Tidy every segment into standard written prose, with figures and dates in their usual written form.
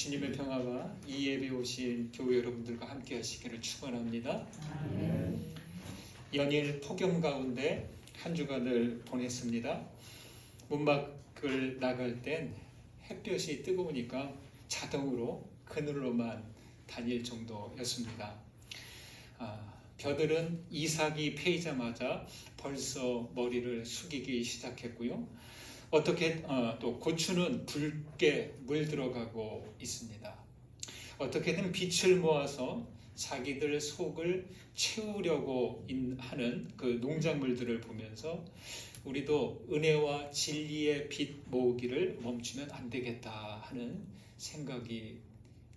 주님의 평화가 이 예배에 오신 교회 여러분들과 함께 하시기를 축원합니다. 연일 폭염 가운데 한 주간을 보냈습니다. 문 밖을 나갈 땐 햇볕이 뜨거우니까 자동으로 그늘로만 다닐 정도였습니다. 벼들은 이삭이 패이자마자 벌써 머리를 숙이기 시작했고요. 또 고추는 붉게 물들어가고 있습니다. 어떻게든 빛을 모아서 자기들 속을 채우려고 하는 그 농작물들을 보면서 우리도 은혜와 진리의 빛 모으기를 멈추면 안 되겠다 하는 생각이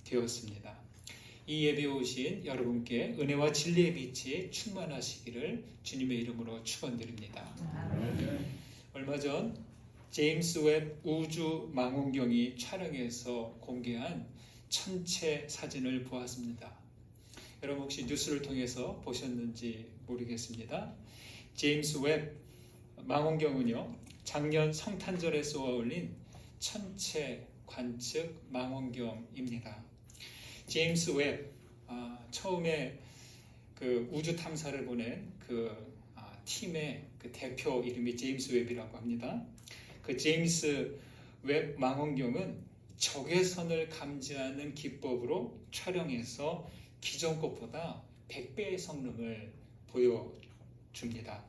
되었습니다. 이 예배에 오신 여러분께 은혜와 진리의 빛이 충만하시기를 주님의 이름으로 축원드립니다. 얼마 전 제임스 웹 우주 망원경이 촬영해서 공개한 천체 사진을 보았습니다. 여러분 혹시 뉴스를 통해서 보셨는지 모르겠습니다. 제임스 웹 망원경은요, 작년 성탄절에 쏘아 올린 천체 관측 망원경입니다. 제임스 웹 처음에 그 우주 탐사를 보낸 팀의 대표 이름이 제임스 웹이라고 합니다. 그 제임스 웹 망원경은 적외선을 감지하는 기법으로 촬영해서 기존 것보다 100배의 성능을 보여줍니다.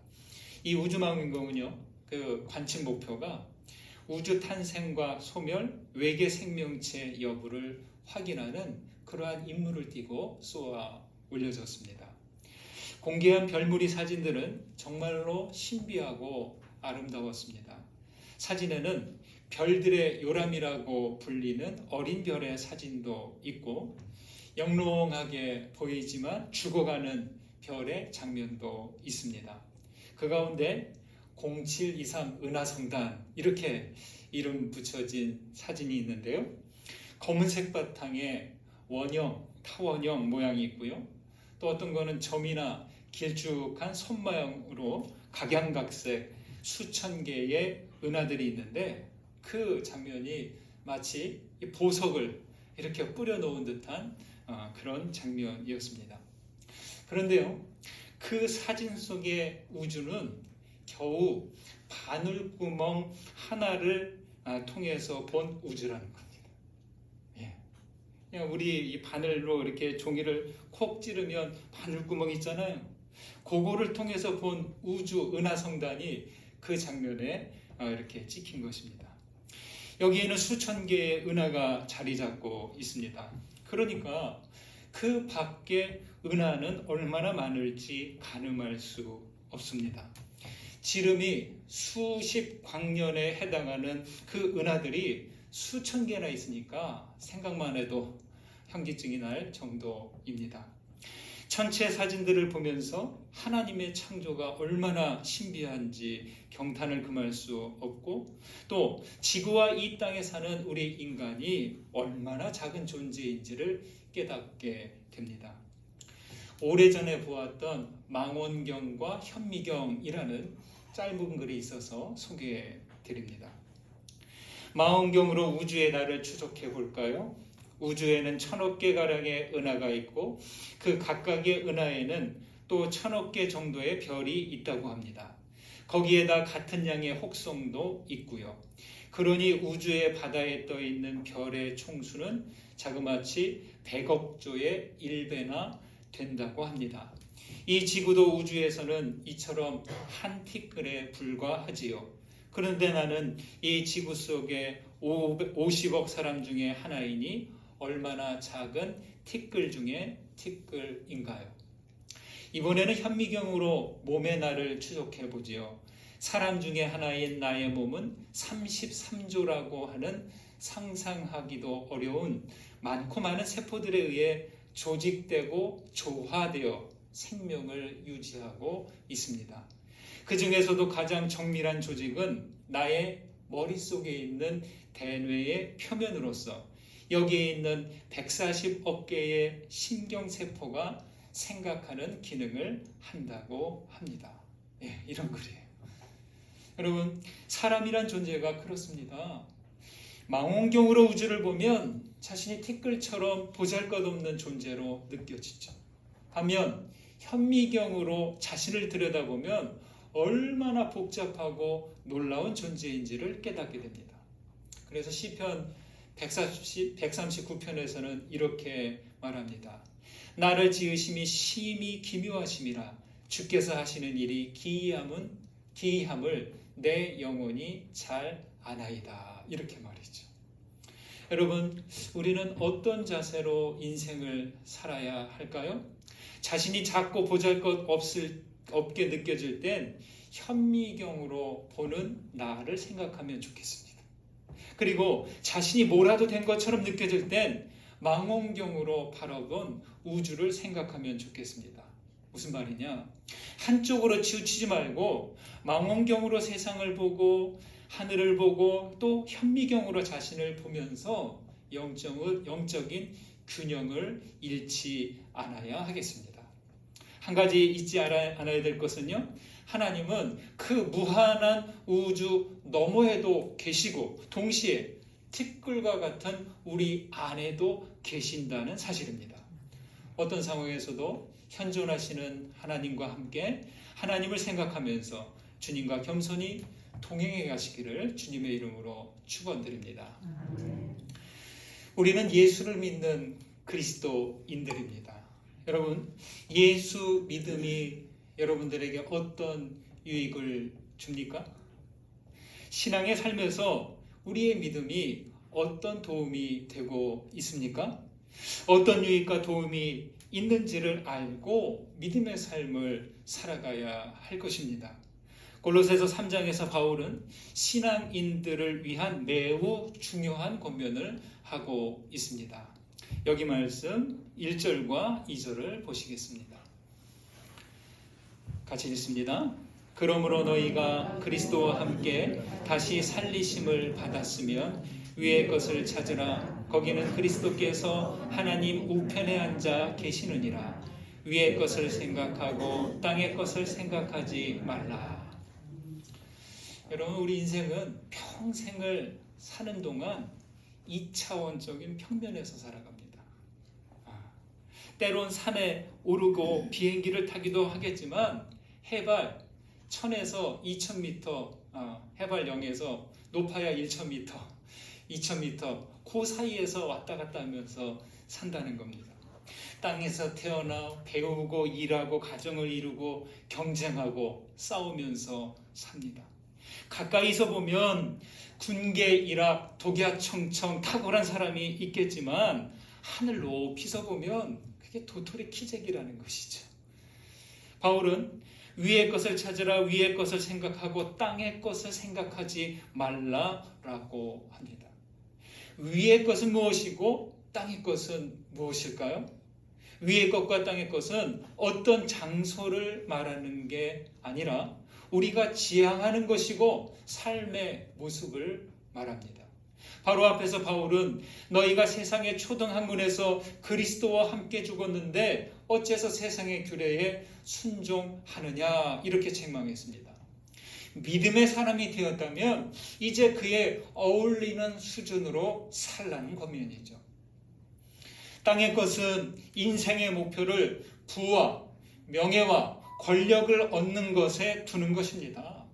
이 우주 망원경은요, 그 관측 목표가 우주 탄생과 소멸, 외계 생명체 여부를 확인하는 그러한 임무를 띠고 쏘아 올려졌습니다. 공개한 별무리 사진들은 정말로 신비하고 아름다웠습니다. 사진에는 별들의 요람이라고 불리는 어린 별의 사진도 있고 영롱하게 보이지만 죽어가는 별의 장면도 있습니다. 그 가운데 0723 은하성단 이렇게 이름 붙여진 사진이 있는데요. 검은색 바탕에 원형, 타원형 모양이 있고요. 또 어떤 거는 점이나 길쭉한 손모양으로 각양각색 수천 개의 은하들이 있는데 그 장면이 마치 보석을 이렇게 뿌려놓은 듯한 그런 장면이었습니다. 그런데요, 그 사진 속의 우주는 겨우 바늘구멍 하나를 통해서 본 우주라는 겁니다. 그냥 우리 이 바늘로 이렇게 종이를 콕 찌르면 바늘구멍 있잖아요. 그거를 통해서 본 우주 은하성단이 그 장면에 이렇게 찍힌 것입니다. 여기에는 수천 개의 은하가 자리 잡고 있습니다. 그러니까 그 밖에 은하는 얼마나 많을지 가늠할 수 없습니다. 지름이 수십 광년에 해당하는 그 은하들이 수천 개나 있으니까 생각만 해도 현기증이 날 정도입니다. 천체 사진들을 보면서 하나님의 창조가 얼마나 신비한지 경탄을 금할 수 없고 또 지구와 이 땅에 사는 우리 인간이 얼마나 작은 존재인지를 깨닫게 됩니다. 오래전에 보았던 망원경과 현미경이라는 짧은 글이 있어서 소개해 드립니다. 망원경으로 우주의 날을 추적해 볼까요? 우주에는 1000억 개 가량의 은하가 있고 그 각각의 은하에는 또 1000억 개 정도의 별이 있다고 합니다. 거기에다 같은 양의 혹성도 있고요. 그러니 우주의 바다에 떠 있는 별의 총수는 자그마치 100억 조의 1배나 된다고 합니다. 이 지구도 우주에서는 이처럼 한 티끌에 불과하지요. 그런데 나는 이 지구 속에 50억 사람 중에 하나이니 얼마나 작은 티끌 중에 티끌인가요? 이번에는 현미경으로 몸의 날을 추적해 보지요. 사람 중에 하나인 나의 몸은 33조라고 하는 상상하기도 어려운 많고 많은 세포들에 의해 조직되고 조화되어 생명을 유지하고 있습니다. 그 중에서도 가장 정밀한 조직은 나의 머릿속에 있는 대뇌의 표면으로서 여기에 있는 140억 개의 신경세포가 생각하는 기능을 한다고 합니다. 이런 글이에요. 여러분, 사람이란 존재가 그렇습니다. 망원경으로 우주를 보면 자신이 티끌처럼 보잘것없는 존재로 느껴지죠. 반면 현미경으로 자신을 들여다보면 얼마나 복잡하고 놀라운 존재인지를 깨닫게 됩니다. 그래서 시편 139편에서는 이렇게 말합니다. 나를 지으심이 심히 기묘하심이라 주께서 하시는 일이 기이함을 내 영혼이 잘 아나이다. 이렇게 말이죠. 여러분, 우리는 어떤 자세로 인생을 살아야 할까요? 자신이 작고 보잘것없게 느껴질 땐 현미경으로 보는 나를 생각하면 좋겠습니다. 그리고 자신이 뭐라도 된 것처럼 느껴질 땐 망원경으로 바라본 우주를 생각하면 좋겠습니다. 무슨 말이냐? 한쪽으로 치우치지 말고 망원경으로 세상을 보고 하늘을 보고 또 현미경으로 자신을 보면서 영적인 균형을 잃지 않아야 하겠습니다. 한 가지 잊지 않아야 될 것은요, 하나님은 그 무한한 우주 너머에도 계시고 동시에 티끌과 같은 우리 안에도 계신다는 사실입니다. 어떤 상황에서도 현존하시는 하나님과 함께 하나님을 생각하면서 주님과 겸손히 동행해 가시기를 주님의 이름으로 축원드립니다. 우리는 예수를 믿는 그리스도인들입니다. 여러분, 예수 믿음이 여러분들에게 어떤 유익을 줍니까? 신앙의 삶에서 우리의 믿음이 어떤 도움이 되고 있습니까? 어떤 유익과 도움이 있는지를 알고 믿음의 삶을 살아가야 할 것입니다. 골로새서 3장에서 바울은 신앙인들을 위한 매우 중요한 권면을 하고 있습니다. 여기 말씀 1절과 2절을 보시겠습니다. 같이 읽습니다. 그러므로 너희가 그리스도와 함께 다시 살리심을 받았으면 위의 것을 찾으라. 거기는 그리스도께서 하나님 우편에 앉아 계시느니라. 위의 것을 생각하고 땅의 것을 생각하지 말라. 여러분, 우리 인생은 평생을 사는 동안 2차원적인 평면에서 살아갑니다. 때론 산에 오르고 비행기를 타기도 하겠지만 해발 1000에서 2000m, 해발 0에서 높아야 1000m, 2000m 그 사이에서 왔다 갔다 하면서 산다는 겁니다. 땅에서 태어나 배우고 일하고 가정을 이루고 경쟁하고 싸우면서 삽니다. 가까이서 보면 군계 일학 독야청청 탁월한 사람이 있겠지만 하늘 높이서 보면 그게 도토리 키재기라는 것이죠. 바울은 위의 것을 찾으라, 위의 것을 생각하고 땅의 것을 생각하지 말라라고 합니다. 위의 것은 무엇이고 땅의 것은 무엇일까요? 위의 것과 땅의 것은 어떤 장소를 말하는 게 아니라 우리가 지향하는 것이고 삶의 모습을 말합니다. 바로 앞에서 바울은 너희가 세상의 초등 학문에서 그리스도와 함께 죽었는데 어째서 세상의 규례에 순종하느냐 이렇게 책망했습니다. 믿음의 사람이 되었다면 이제 그에 어울리는 수준으로 살라는 권면이죠. 땅의 것은 인생의 목표를 부와 명예와 권력을 얻는 것에 두는 것입니다.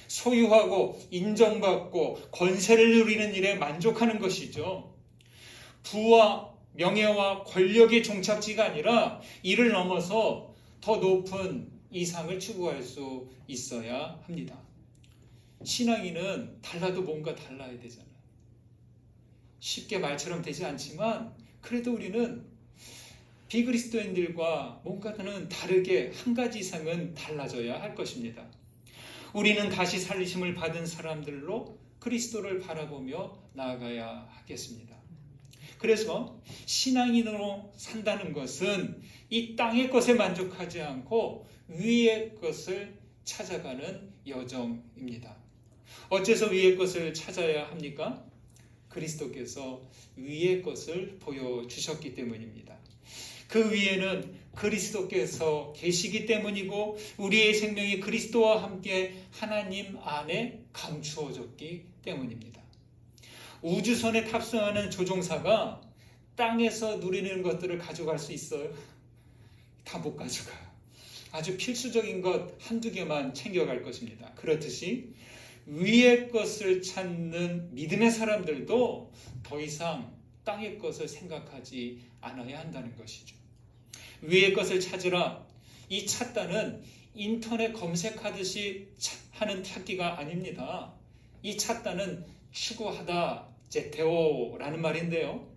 소유하고 인정받고 권세를 누리는 일에 만족하는 것이죠. 부와 명예와 권력의 종착지가 아니라 이를 넘어서 더 높은 이상을 추구할 수 있어야 합니다. 신앙인은 달라도 뭔가 달라야 되잖아요. 쉽게 말처럼 되지 않지만 그래도 우리는 비그리스도인들과 뭔가는 다르게 한 가지 이상은 달라져야 할 것입니다. 우리는 다시 살리심을 받은 사람들로 그리스도를 바라보며 나아가야 하겠습니다. 그래서 신앙인으로 산다는 것은 이 땅의 것에 만족하지 않고 위의 것을 찾아가는 여정입니다. 어째서 위의 것을 찾아야 합니까? 그리스도께서 위의 것을 보여주셨기 때문입니다. 그 위에는 그리스도께서 계시기 때문이고 우리의 생명이 그리스도와 함께 하나님 안에 감추어졌기 때문입니다. 우주선에 탑승하는 조종사가 땅에서 누리는 것들을 가져갈 수 있어요? 다 못 가져가요. 아주 필수적인 것 한두 개만 챙겨갈 것입니다. 그렇듯이 위의 것을 찾는 믿음의 사람들도 더 이상 땅의 것을 생각하지 않아야 한다는 것이죠. 위의 것을 찾으라. 이 찾다는 인터넷 검색하듯이 하는 찾기가 아닙니다. 이 찾다는 추구하다, 제테오라는 말인데요.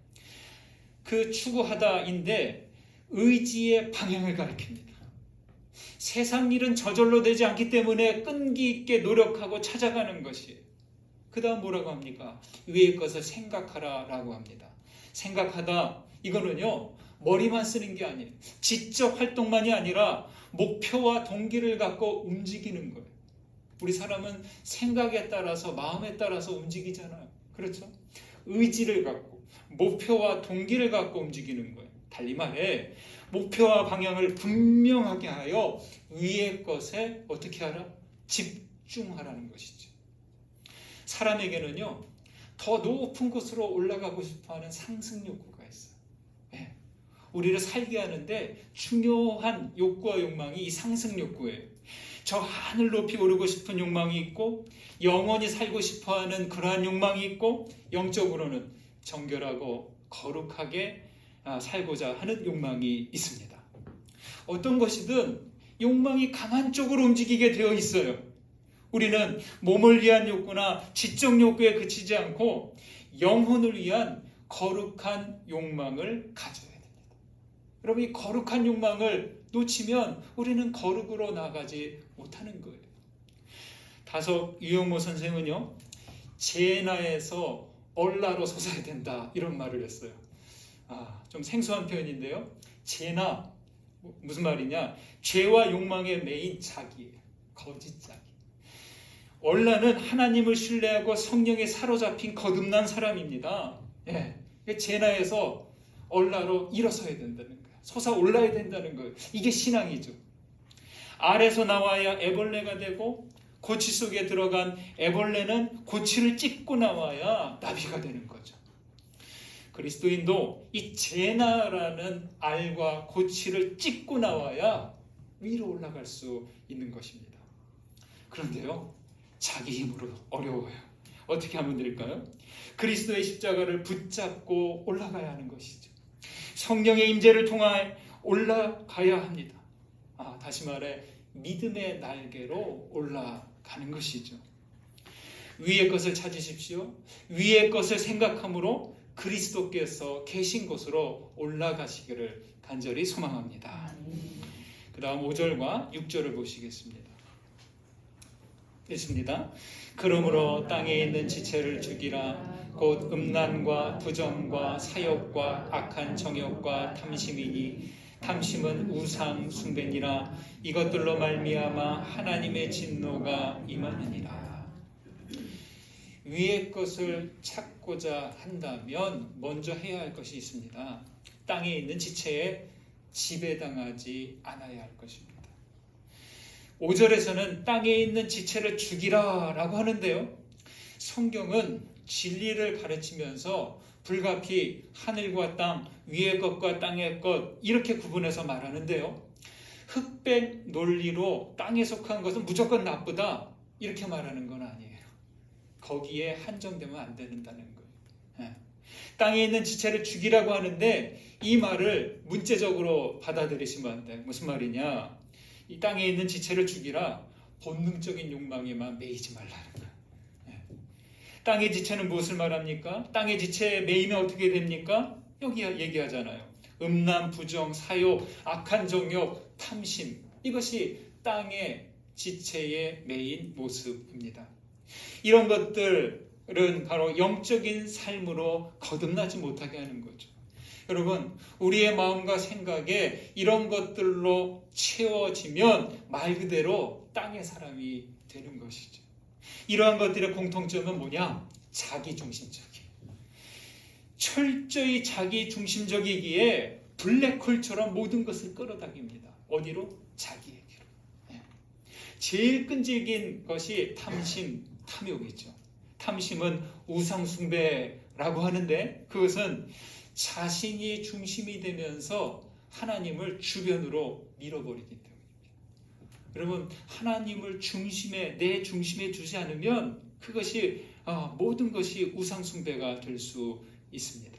그 추구하다인데 의지의 방향을 가리킵니다. 세상 일은 저절로 되지 않기 때문에 끈기 있게 노력하고 찾아가는 것이에요. 그 다음 뭐라고 합니까? 위의 것을 생각하라 라고 합니다. 생각하다, 이거는요 머리만 쓰는 게 아니에요. 지적 활동만이 아니라 목표와 동기를 갖고 움직이는 거예요. 우리 사람은 생각에 따라서 마음에 따라서 움직이잖아요. 그렇죠? 의지를 갖고 목표와 동기를 갖고 움직이는 거예요. 달리 말해 목표와 방향을 분명하게 하여 위의 것에 어떻게 하라? 집중하라는 것이죠. 사람에게는요 더 높은 곳으로 올라가고 싶어하는 상승 욕구가 있어요. 네. 우리를 살게 하는데 중요한 욕구와 욕망이 이 상승 욕구예요. 저 하늘 높이 오르고 싶은 욕망이 있고 영원히 살고 싶어하는 그러한 욕망이 있고 영적으로는 정결하고 거룩하게 살고자 하는 욕망이 있습니다. 어떤 것이든 욕망이 강한 쪽으로 움직이게 되어 있어요. 우리는 몸을 위한 욕구나 지적 욕구에 그치지 않고 영혼을 위한 거룩한 욕망을 가져야 됩니다. 여러분, 이 거룩한 욕망을 놓치면 우리는 거룩으로 나가지 못하는 거예요. 다섯 유영모 선생은요, 제나에서 얼라로 솟아야 된다 이런 말을 했어요. 좀 생소한 표현인데요. 제나 무슨 말이냐? 죄와 욕망에 매인 자기예요. 거짓 자기. 얼라는 하나님을 신뢰하고 성령에 사로잡힌 거듭난 사람입니다. 예, 제나에서 얼라로 일어서야 된다는 거예요. 솟아올라야 된다는 거예요. 이게 신앙이죠. 알에서 나와야 애벌레가 되고 고치 속에 들어간 애벌레는 고치를 찢고 나와야 나비가 되는 거죠. 그리스도인도 이 제나라는 알과 고치를 찢고 나와야 위로 올라갈 수 있는 것입니다. 그런데요, 자기 힘으로 어려워요. 어떻게 하면 될까요? 그리스도의 십자가를 붙잡고 올라가야 하는 것이죠. 성령의 임재를 통해 올라가야 합니다. 다시 말해 믿음의 날개로 올라가는 것이죠. 위의 것을 찾으십시오. 위의 것을 생각함으로 그리스도께서 계신 곳으로 올라가시기를 간절히 소망합니다. 그 다음 5절과 6절을 보시겠습니다. 읽습니다. 그러므로 땅에 있는 지체를 죽이라. 곧 음란과 부정과 사욕과 악한 정욕과 탐심이니 탐심은 우상 숭배니라. 이것들로 말미암아 하나님의 진노가 임하느니라. 위의 것을 찾고자 한다면 먼저 해야 할 것이 있습니다. 땅에 있는 지체에 지배당하지 않아야 할 것입니다. 5절에서는 땅에 있는 지체를 죽이라 라고 하는데요, 성경은 진리를 가르치면서 불가피 하늘과 땅, 위의 것과 땅의 것 이렇게 구분해서 말하는데요, 흑백 논리로 땅에 속한 것은 무조건 나쁘다 이렇게 말하는 건 아니에요. 거기에 한정되면 안 된다는 거예요. 땅에 있는 지체를 죽이라고 하는데 이 말을 문자적으로 받아들이시면 안 돼요. 무슨 말이냐? 이 땅에 있는 지체를 죽이라. 본능적인 욕망에만 매이지 말라는 거예요. 땅의 지체는 무엇을 말합니까? 땅의 지체에 매이면 어떻게 됩니까? 여기 얘기하잖아요. 음란, 부정, 사욕, 악한 정욕, 탐심, 이것이 땅의 지체에 매인 모습입니다. 이런 것들은 바로 영적인 삶으로 거듭나지 못하게 하는 거죠. 여러분, 우리의 마음과 생각에 이런 것들로 채워지면 말 그대로 땅의 사람이 되는 것이죠. 이러한 것들의 공통점은 뭐냐? 자기중심적이에요. 철저히 자기중심적이기에 블랙홀처럼 모든 것을 끌어당깁니다. 어디로? 자기에게로. 제일 끈질긴 것이 탐심, 탐욕이죠. 탐심은 우상숭배라고 하는데 그것은 자신이 중심이 되면서 하나님을 주변으로 밀어버리기 때문입니다. 여러분, 하나님을 내 중심에 두지 않으면 그것이 모든 것이 우상숭배가 될 수 있습니다.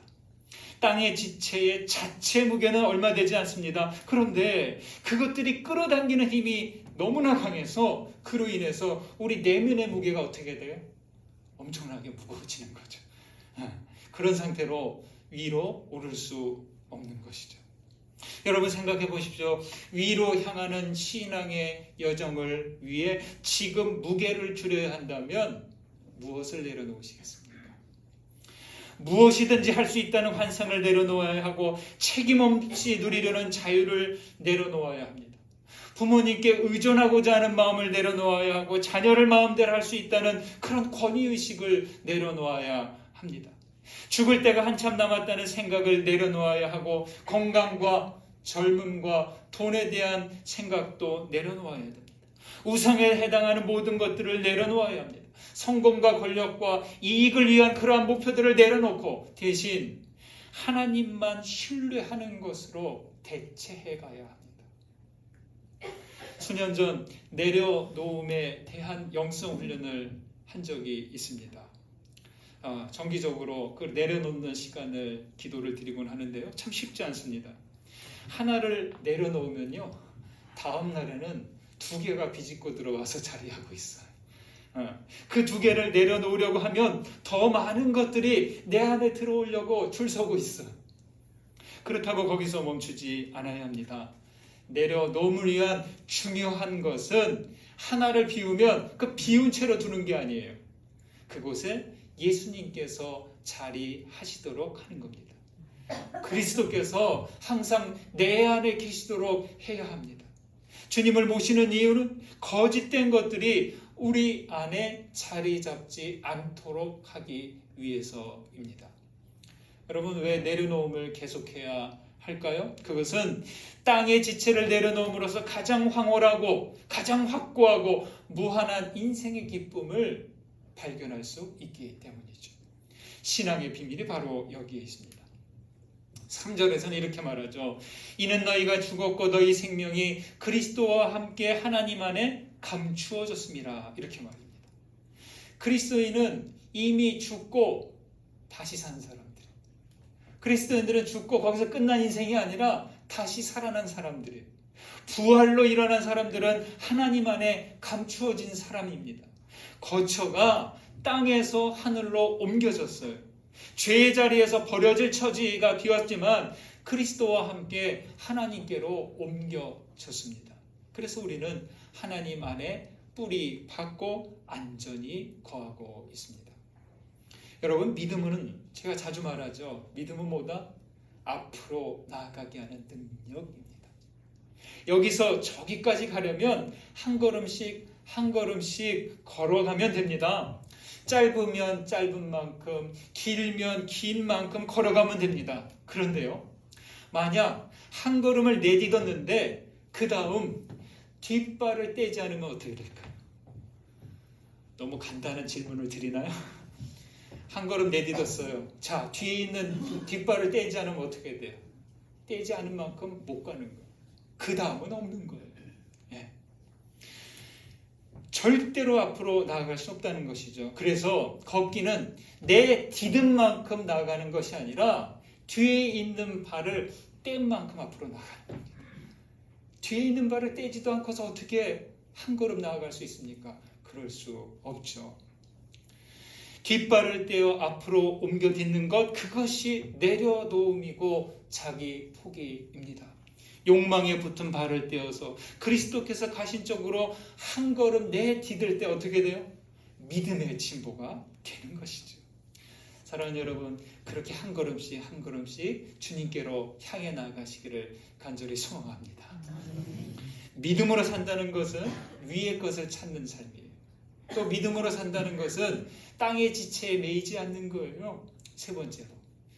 땅의 지체의 자체 무게는 얼마 되지 않습니다. 그런데 그것들이 끌어당기는 힘이 너무나 강해서 그로 인해서 우리 내면의 무게가 어떻게 돼요? 엄청나게 무거워지는 거죠. 그런 상태로 위로 오를 수 없는 것이죠. 여러분 생각해 보십시오. 위로 향하는 신앙의 여정을 위해 지금 무게를 줄여야 한다면 무엇을 내려놓으시겠습니까? 무엇이든지 할 수 있다는 환상을 내려놓아야 하고 책임 없이 누리려는 자유를 내려놓아야 합니다. 부모님께 의존하고자 하는 마음을 내려놓아야 하고 자녀를 마음대로 할 수 있다는 그런 권위의식을 내려놓아야 합니다. 죽을 때가 한참 남았다는 생각을 내려놓아야 하고 건강과 젊음과 돈에 대한 생각도 내려놓아야 됩니다. 우상에 해당하는 모든 것들을 내려놓아야 합니다. 성공과 권력과 이익을 위한 그러한 목표들을 내려놓고 대신 하나님만 신뢰하는 것으로 대체해 가야 합니다. 수년 전 내려놓음에 대한 영성 훈련을 한 적이 있습니다. 정기적으로 그 내려놓는 시간을 기도를 드리곤 하는데요. 참 쉽지 않습니다. 하나를 내려놓으면요, 다음 날에는 두 개가 비집고 들어와서 자리하고 있어요. 그 두 개를 내려놓으려고 하면 더 많은 것들이 내 안에 들어오려고 줄 서고 있어요. 그렇다고 거기서 멈추지 않아야 합니다. 내려놓음을 위한 중요한 것은 하나를 비우면 그 비운 채로 두는 게 아니에요. 그곳에 예수님께서 자리하시도록 하는 겁니다. 그리스도께서 항상 내 안에 계시도록 해야 합니다. 주님을 모시는 이유는 거짓된 것들이 우리 안에 자리 잡지 않도록 하기 위해서입니다. 여러분, 왜 내려놓음을 계속해야 할까요? 그것은 땅의 지체를 내려놓음으로써 가장 황홀하고 가장 확고하고 무한한 인생의 기쁨을 발견할 수 있기 때문이죠. 신앙의 비밀이 바로 여기에 있습니다. 3절에서는 이렇게 말하죠. 이는 너희가 죽었고 너희 생명이 그리스도와 함께 하나님 안에 감추어졌습니다. 이렇게 말합니다. 그리스도인은 이미 죽고 다시 산 사람들. 그리스도인들은 죽고 거기서 끝난 인생이 아니라 다시 살아난 사람들이에요. 부활로 일어난 사람들은 하나님 안에 감추어진 사람입니다. 거처가 땅에서 하늘로 옮겨졌어요. 죄의 자리에서 버려질 처지가 비었지만 그리스도와 함께 하나님께로 옮겨졌습니다. 그래서 우리는 하나님 안에 뿌리 박고 안전히 거하고 있습니다. 여러분, 믿음은 제가 자주 말하죠. 믿음은 뭐다? 앞으로 나아가게 하는 능력입니다. 여기서 저기까지 가려면 한 걸음씩 한 걸음씩 걸어가면 됩니다. 짧으면 짧은 만큼, 길면 긴 만큼 걸어가면 됩니다. 그런데요, 만약 한 걸음을 내딛었는데 그 다음 뒷발을 떼지 않으면 어떻게 될까요? 너무 간단한 질문을 드리나요? 한 걸음 내딛었어요. 자, 뒤에 있는 뒷발을 떼지 않으면 어떻게 돼요? 떼지 않은 만큼 못 가는 거예요. 그 다음은 없는 거예요. 예. 절대로 앞으로 나아갈 수 없다는 것이죠. 그래서 걷기는 내 디딘 만큼 나아가는 것이 아니라 뒤에 있는 발을 뗀 만큼 앞으로 나아가는 겁니다. 뒤에 있는 발을 떼지도 않고서 어떻게 한 걸음 나아갈 수 있습니까? 그럴 수 없죠. 뒷발을 떼어 앞으로 옮겨 딛는 것, 그것이 내려놓음이고 자기 포기입니다. 욕망에 붙은 발을 떼어서 그리스도께서 가신 쪽으로 한 걸음 내디딜 때 어떻게 돼요? 믿음의 진보가 되는 것이죠. 사랑하는 여러분, 그렇게 한 걸음씩 한 걸음씩 주님께로 향해 나가시기를 간절히 소망합니다. 믿음으로 산다는 것은 위의 것을 찾는 삶이에요. 또 믿음으로 산다는 것은 땅의 지체에 매이지 않는 거예요. 세 번째로,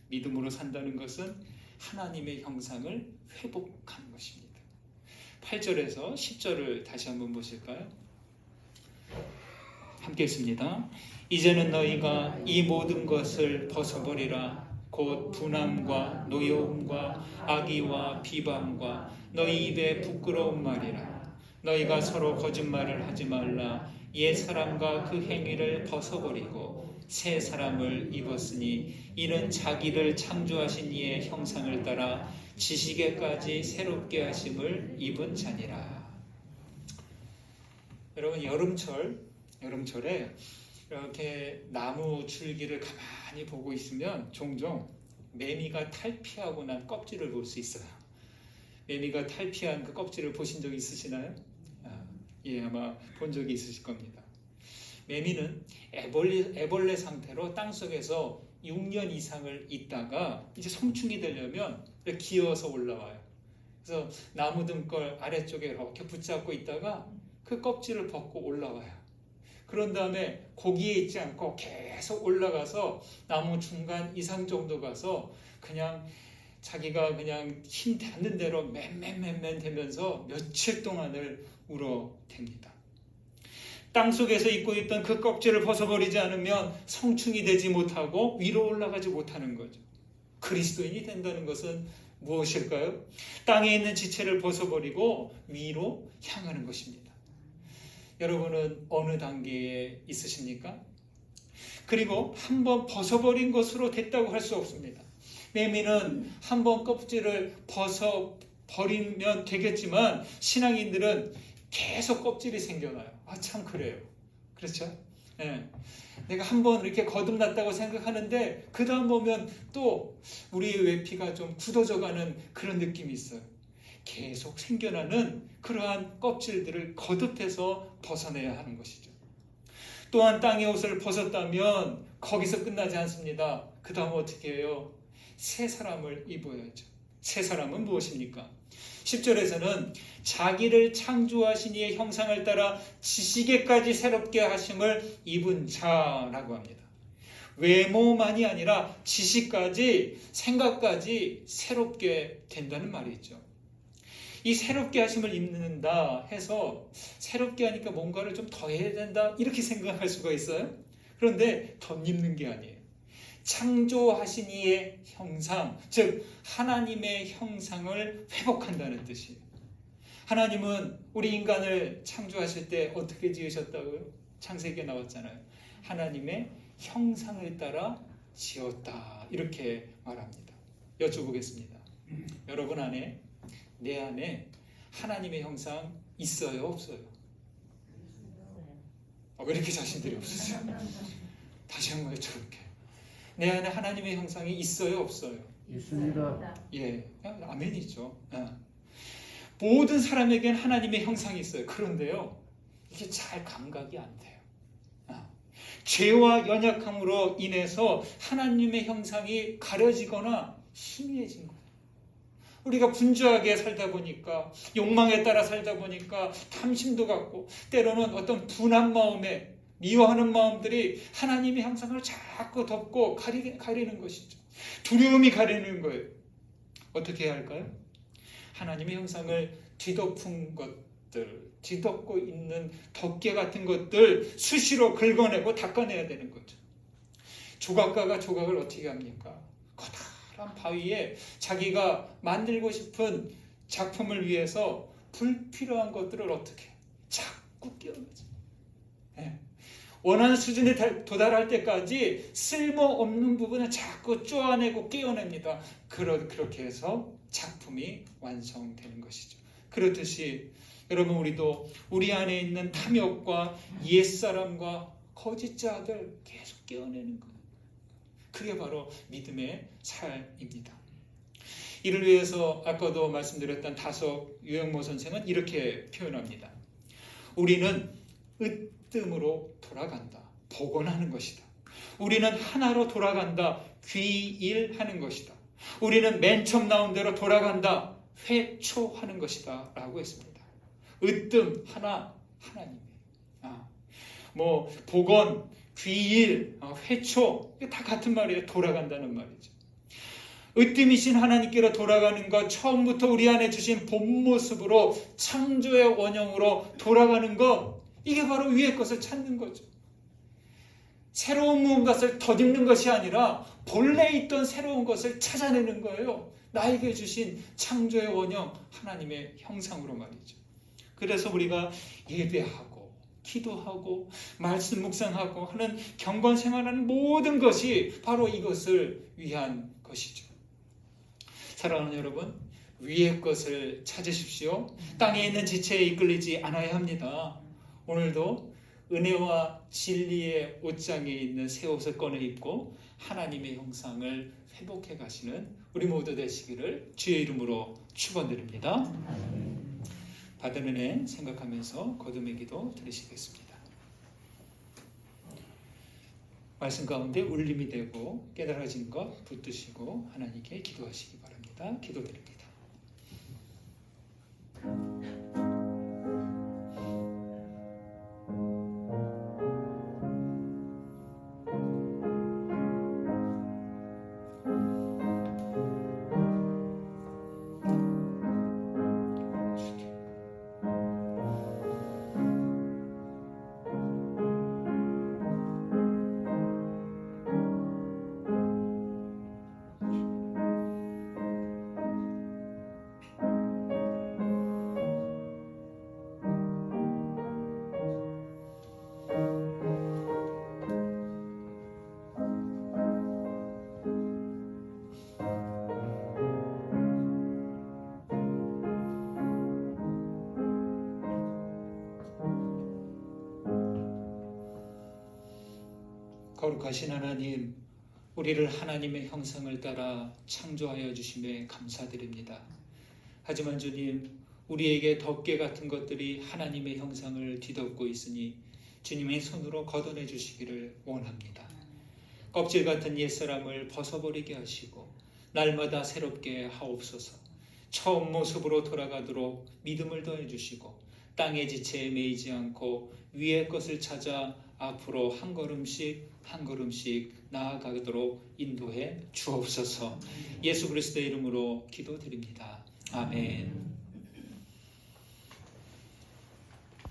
믿음으로 산다는 것은 하나님의 형상을 회복하는 것입니다. 8절에서 10절을 다시 한번 보실까요? 함께 읽습니다. 이제는 너희가 이 모든 것을 벗어버리라. 곧 분함과 노여움과 악의와 비방과 너희 입에 부끄러운 말이라. 너희가 서로 거짓말을 하지 말라. 옛 사람과 그 행위를 벗어버리고 새 사람을 입었으니 이는 자기를 창조하신 이의 형상을 따라 지식에까지 새롭게 하심을 입은 자니라. 여러분, 여름철에 이렇게 나무 줄기를 가만히 보고 있으면 종종 매미가 탈피하고 난 껍질을 볼 수 있어요. 매미가 탈피한 그 껍질을 보신 적 있으시나요? 예, 아마 본 적이 있으실 겁니다. 매미는 애벌레 상태로 땅속에서 6년 이상을 있다가 이제 성충이 되려면 기어서 올라와요. 그래서 나무 등걸 아래쪽에 이렇게 붙잡고 있다가 그 껍질을 벗고 올라와요. 그런 다음에 거기에 있지 않고 계속 올라가서 나무 중간 이상 정도 가서 그냥 자기가 그냥 힘 닿는 대로 맨 되면서 며칠 동안을 울어댑니다. 땅속에서 입고 있던 그 껍질을 벗어버리지 않으면 성충이 되지 못하고 위로 올라가지 못하는 거죠. 그리스도인이 된다는 것은 무엇일까요? 땅에 있는 지체를 벗어버리고 위로 향하는 것입니다. 여러분은 어느 단계에 있으십니까? 그리고 한번 벗어버린 것으로 됐다고 할 수 없습니다. 매미는 한번 껍질을 벗어버리면 되겠지만 신앙인들은 계속 껍질이 생겨나요. 참 그래요. 그렇죠? 네. 내가 한번 이렇게 거듭났다고 생각하는데 그 다음 보면 또 우리의 외피가 좀 굳어져가는 그런 느낌이 있어요. 계속 생겨나는 그러한 껍질들을 거듭해서 벗어내야 하는 것이죠. 또한 땅의 옷을 벗었다면 거기서 끝나지 않습니다. 그 다음 어떻게 해요? 새 사람을 입어야죠. 새 사람은 무엇입니까? 10절에서는 자기를 창조하신 이의 형상을 따라 지식에까지 새롭게 하심을 입은 자라고 합니다. 외모만이 아니라 지식까지, 생각까지 새롭게 된다는 말이죠. 이 새롭게 하심을 입는다 해서 새롭게 하니까 뭔가를 좀 더 해야 된다 이렇게 생각할 수가 있어요. 그런데 덧입는 게 아니에요. 창조하신 이의 형상, 즉 하나님의 형상을 회복한다는 뜻이에요. 하나님은 우리 인간을 창조하실 때 어떻게 지으셨다고요? 창세기에 나왔잖아요. 하나님의 형상을 따라 지었다 이렇게 말합니다. 여쭤보겠습니다. 여러분 안에, 내 안에 하나님의 형상 있어요, 없어요? 왜 이렇게 자신들이 없으세요? 다시 한번 여쭤볼게요. 내 안에 하나님의 형상이 있어요, 없어요? 있습니다. 예, 아멘이죠. 모든 사람에게는 하나님의 형상이 있어요. 그런데요, 이게 잘 감각이 안 돼요. 죄와 연약함으로 인해서 하나님의 형상이 가려지거나 희미해진 거예요. 우리가 분주하게 살다 보니까, 욕망에 따라 살다 보니까 탐심도 갖고 때로는 어떤 분한 마음에 미워하는 마음들이 하나님의 형상을 자꾸 덮고 가리는 것이죠. 두려움이 가리는 거예요. 어떻게 해야 할까요? 하나님의 형상을 뒤덮은 것들, 뒤덮고 있는 덮개 같은 것들 수시로 긁어내고 닦아내야 되는 거죠. 조각가가 조각을 어떻게 합니까? 커다란 바위에 자기가 만들고 싶은 작품을 위해서 불필요한 것들을 어떻게 자꾸 끼워내죠. 네. 원하는 수준에 도달할 때까지 쓸모없는 부분을 자꾸 쪼아내고 끼워냅니다. 그렇게 해서 작품이 완성되는 것이죠. 그렇듯이 여러분, 우리도 우리 안에 있는 탐욕과 옛사람과 거짓자들 계속 끼워내는 거예요. 그게 바로 믿음의 삶입니다. 이를 위해서 아까도 말씀드렸던 다속 유영모 선생은 이렇게 표현합니다. 우리는 으뜸으로 돌아간다. 복원하는 것이다. 우리는 하나로 돌아간다. 귀일하는 것이다. 우리는 맨 처음 나온 대로 돌아간다. 회초하는 것이다. 라고 했습니다. 으뜸, 하나, 하나님이에요. 복원, 귀일, 회초, 다 같은 말이에요. 돌아간다는 말이죠. 으뜸이신 하나님께로 돌아가는 것, 처음부터 우리 안에 주신 본 모습으로 창조의 원형으로 돌아가는 것, 이게 바로 위의 것을 찾는 거죠. 새로운 무엇을 덧입는 것이 아니라 본래 있던 새로운 것을 찾아내는 거예요. 나에게 주신 창조의 원형 하나님의 형상으로 말이죠. 그래서 우리가 예배하고 기도하고 말씀 묵상하고 하는 경건 생활하는 모든 것이 바로 이것을 위한 것이죠. 사랑하는 여러분, 위의 것을 찾으십시오. 땅에 있는 지체에 이끌리지 않아야 합니다. 오늘도 은혜와 진리의 옷장에 있는 새 옷을 꺼내 입고 하나님의 형상을 회복해 가시는 우리 모두 되시기를 주의 이름으로 축원드립니다. 받은 은혜 생각하면서 거듭의 기도 드리시겠습니다. 말씀 가운데 울림이 되고 깨달아진 것 붙드시고 하나님께 기도하시기 바랍니다. 기도드립니다. 거룩하신 하나님, 우리를 하나님의 형상을 따라 창조하여 주심에 감사드립니다. 하지만 주님, 우리에게 덮개 같은 것들이 하나님의 형상을 뒤덮고 있으니 주님의 손으로 걷어내 주시기를 원합니다. 껍질 같은 옛사람을 벗어버리게 하시고 날마다 새롭게 하옵소서. 처음 모습으로 돌아가도록 믿음을 더해 주시고 땅의 지체에 매이지 않고 위의 것을 찾아 앞으로 한 걸음씩 나아가도록 인도해 주옵소서. 예수 그리스도의 이름으로 기도드립니다. 아멘.